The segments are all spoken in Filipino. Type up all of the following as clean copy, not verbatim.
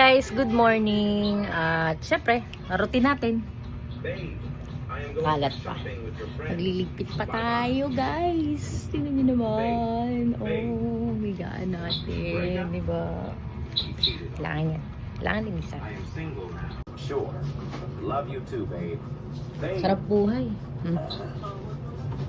guys, good morning. At syempre, routine natin. Kalat pa. Nagliligpit pa tayo guys. Tingnan nyo naman. Oh, bigaan natin. Diba? Kailangan yan. Kailangan din isa. Sarap buhay.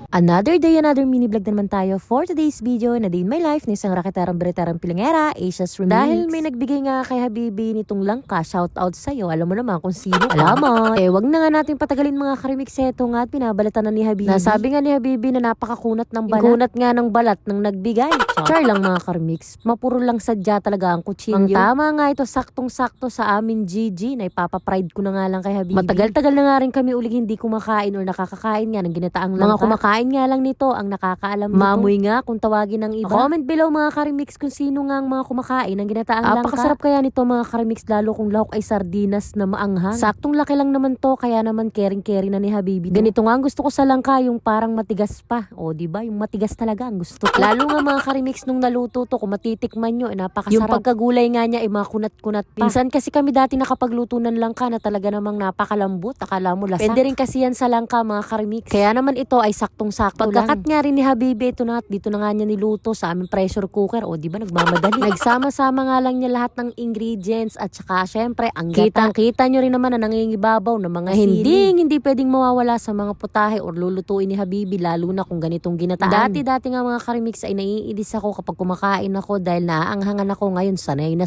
Another day, another mini vlog na naman tayo for today's video na day in my life ni isang raketerang bereterang pilingera, Asia's Remix. Dahil may nagbigay nga kay Habibi nitong langka, shout out sa'yo. Alam mo naman kung sino. Alamat! Wag na nga natin patagalin mga karimix. Eto nga at pinabalatan na ni Habibi. Nasabi nga ni Habibi na napakakunat ng balat. Kunat nga ng balat ng nagbigay. Char lang mga karimix. Mapuro lang sadya talaga ang kutsilyo. Ang tama nga ito, saktong-sakto sa amin Gigi na ipapapride ko na nga lang kay Habibi. Matagal-tagal na nga rin kami uling hindi kumakain or nakakakain nga ng ginataang langka. Mga kumakain nga lang nito ang nakakaalam nito. Mamoy nga kung tawagin ng iba. Comment below mga karimix kung sino nga ang mga kumakain ng ginataang langka. Napakasarap kaya nito mga karimix lalo kung lahok ay sardinas na maanghang. Saktong laki lang naman to kaya naman caring-caring na ni Habibi. Ganito nga ang gusto ko sa langka yung parang matigas pa. O diba yung matigas talaga ang gusto ko. Lalo nga mga karimix nung naluto to kung matitikman nyo napakasarap. Yung pagkagulay nga niya ay mga kunat-kunat pa. Minsan kasi kami dati nakapagluto ng langka na talaga namang napakalambot. Akala mo lasak. Pwede rin kasi yan sa langka mga karimix. Kaya naman ito ay saktong-sakto lang. Pagkakat nga rin ni Habibi, ito na, dito na nga niya niluto sa aming pressure cooker. O, di ba nagmamadali? Nagsama-sama nga lang niya lahat ng ingredients at saka syempre, ang kitang-kita nyo rin naman na nangingibabaw ng mga hindi pwedeng mawawala sa mga putahe or lulutuin ni Habibi, lalo na kung ganitong ginataan. Dati nga mga karimix ay naiinis ako kapag kumakain ako dahil naaanghangan ako. Ngayon, sanay na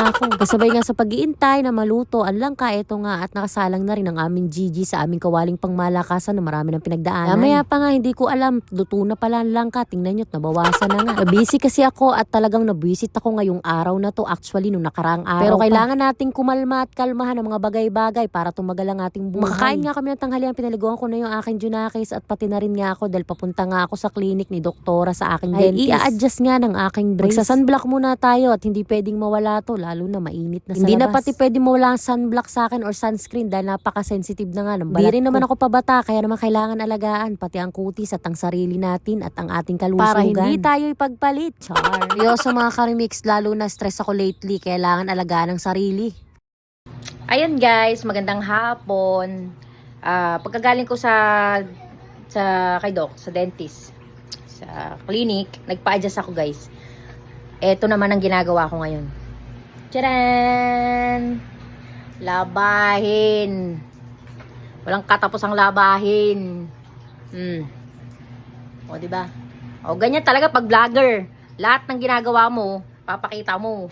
ako. Kasabay nga sa pag-iintay na maluto ang langka, ito nga at nakasalang na rin ang aming Gigi sa aming kawaling pangmalakasan na marami ng pinagdaanan. Maya pa nga, hindi ko alam, luto na pala ang langka. Tingnan nyo't nabawasan na nga. Busy kasi ako at talagang nabisit ako ngayong araw na to. Actually, nung nakaraang araw. Pero kailangan nating kumalma at kalmahan ng mga bagay-bagay para tumagal ang ating buhay. Makakain nga kami ng tanghalian. Pinaliguan ko na yung aking junakis at pati na rin nga ako dahil papunta nga ako sa clinic ni doktora sa aking dentist. I-adjust nga ng aking brace. Magsa-sunblock muna tayo at hindi pwedeng mawala to lalo na mainit na sa labas. Hindi na pati pwedeng mawala ang sunblock sa akin or sunscreen dahil napaka-sensitive na nga ng balat. Hindi rin naman ako pabata kaya naman kailangan alagaan pati ang kutis at ang sarili natin at ang ating kalusugan. Para hindi tayo ipagpalit. Char. Seryoso mga karimix, lalo na stress ako lately. Kailangan alagaan ang sarili. Ayan guys, magandang hapon. Pagkagaling ko sa kay Doc, sa dentist, sa clinic, nagpa-adjust ako guys. Eto naman ang ginagawa ko ngayon. Tcharan! Labahin. Walang katapos ang labahin. O, diba? O, ganyan talaga pag vlogger. Lahat ng ginagawa mo, papakita mo.